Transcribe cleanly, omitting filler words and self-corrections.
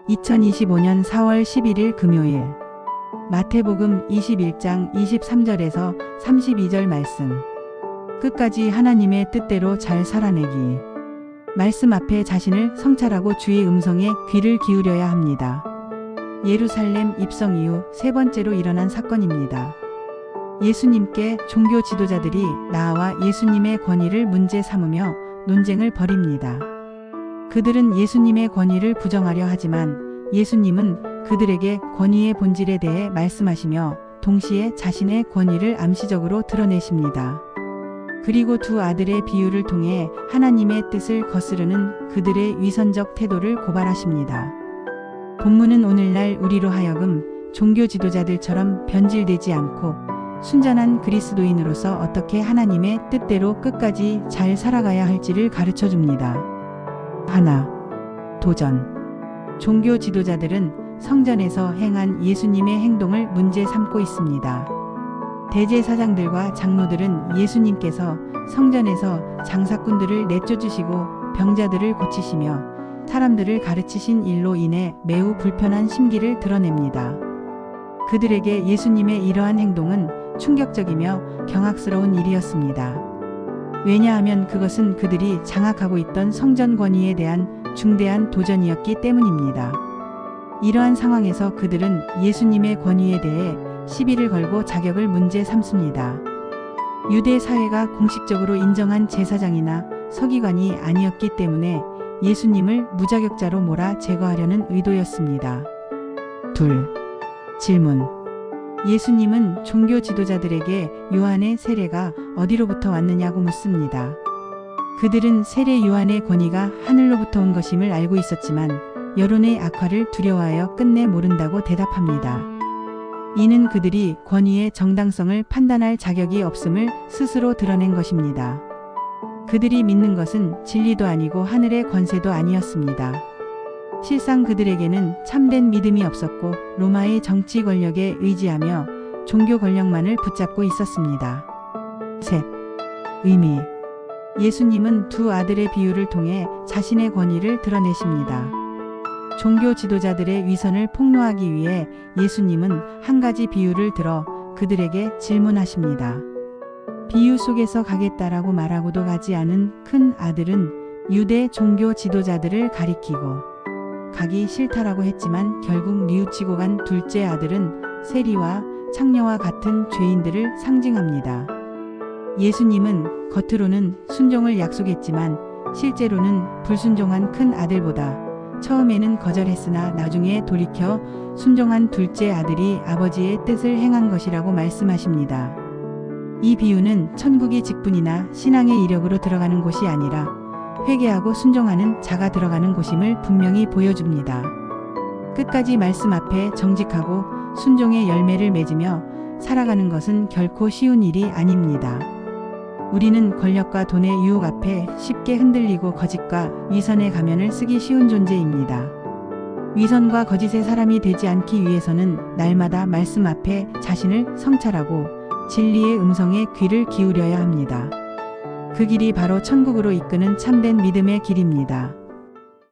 2025년 4월 11일 금요일 마태복음 21장 23절에서 32절 말씀. 끝까지 하나님의 뜻대로 잘 살아내기. 말씀 앞에 자신을 성찰하고 주의 음성에 귀를 기울여야 합니다. 예루살렘 입성 이후 세 번째로 일어난 사건입니다. 예수님께 종교 지도자들이 나아와 예수님의 권위를 문제 삼으며 논쟁을 벌입니다. 그들은 예수님의 권위를 부정하려 하지만 예수님은 그들에게 권위의 본질에 대해 말씀하시며 동시에 자신의 권위를 암시적으로 드러내십니다. 그리고 두 아들의 비유를 통해 하나님의 뜻을 거스르는 그들의 위선적 태도를 고발하십니다. 본문은 오늘날 우리로 하여금 종교 지도자들처럼 변질되지 않고 순전한 그리스도인으로서 어떻게 하나님의 뜻대로 끝까지 잘 살아가야 할지를 가르쳐 줍니다. 하나, 도전. 종교 지도자들은 성전에서 행한 예수님의 행동을 문제 삼고 있습니다. 대제사장들과 장로들은 예수님께서 성전에서 장사꾼들을 내쫓으시고 병자들을 고치시며 사람들을 가르치신 일로 인해 매우 불편한 심기를 드러냅니다. 그들에게 예수님의 이러한 행동은 충격적이며 경악스러운 일이었습니다. 왜냐하면 그것은 그들이 장악하고 있던 성전 권위에 대한 중대한 도전이었기 때문입니다. 이러한 상황에서 그들은 예수님의 권위에 대해 시비를 걸고 자격을 문제 삼습니다. 유대 사회가 공식적으로 인정한 제사장이나 서기관이 아니었기 때문에 예수님을 무자격자로 몰아 제거하려는 의도였습니다. 둘, 질문. 예수님은 종교 지도자들에게 요한의 세례가 어디로부터 왔느냐고 묻습니다. 그들은 세례 요한의 권위가 하늘로부터 온 것임을 알고 있었지만 여론의 악화를 두려워하여 끝내 모른다고 대답합니다. 이는 그들이 권위의 정당성을 판단할 자격이 없음을 스스로 드러낸 것입니다. 그들이 믿는 것은 진리도 아니고 하늘의 권세도 아니었습니다. 실상 그들에게는 참된 믿음이 없었고 로마의 정치 권력에 의지하며 종교 권력만을 붙잡고 있었습니다. 셋, 의미. 예수님은 두 아들의 비유를 통해 자신의 권위를 드러내십니다. 종교 지도자들의 위선을 폭로하기 위해 예수님은 한 가지 비유를 들어 그들에게 질문하십니다. 비유 속에서 가겠다라고 말하고도 가지 않은 큰 아들은 유대 종교 지도자들을 가리키고 가기 싫다라고 했지만 결국 뉘우치고 간 둘째 아들은 세리와 창녀와 같은 죄인들을 상징합니다. 예수님은 겉으로는 순종을 약속했지만 실제로는 불순종한 큰 아들보다 처음에는 거절했으나 나중에 돌이켜 순종한 둘째 아들이 아버지의 뜻을 행한 것이라고 말씀하십니다. 이 비유는 천국이 직분이나 신앙의 이력으로 들어가는 곳이 아니라 회개하고 순종하는 자가 들어가는 곳임을 분명히 보여줍니다. 끝까지 말씀 앞에 정직하고 순종의 열매를 맺으며 살아가는 것은 결코 쉬운 일이 아닙니다. 우리는 권력과 돈의 유혹 앞에 쉽게 흔들리고 거짓과 위선의 가면을 쓰기 쉬운 존재입니다. 위선과 거짓의 사람이 되지 않기 위해서는 날마다 말씀 앞에 자신을 성찰하고 진리의 음성에 귀를 기울여야 합니다. 그 길이 바로 천국으로 이끄는 참된 믿음의 길입니다.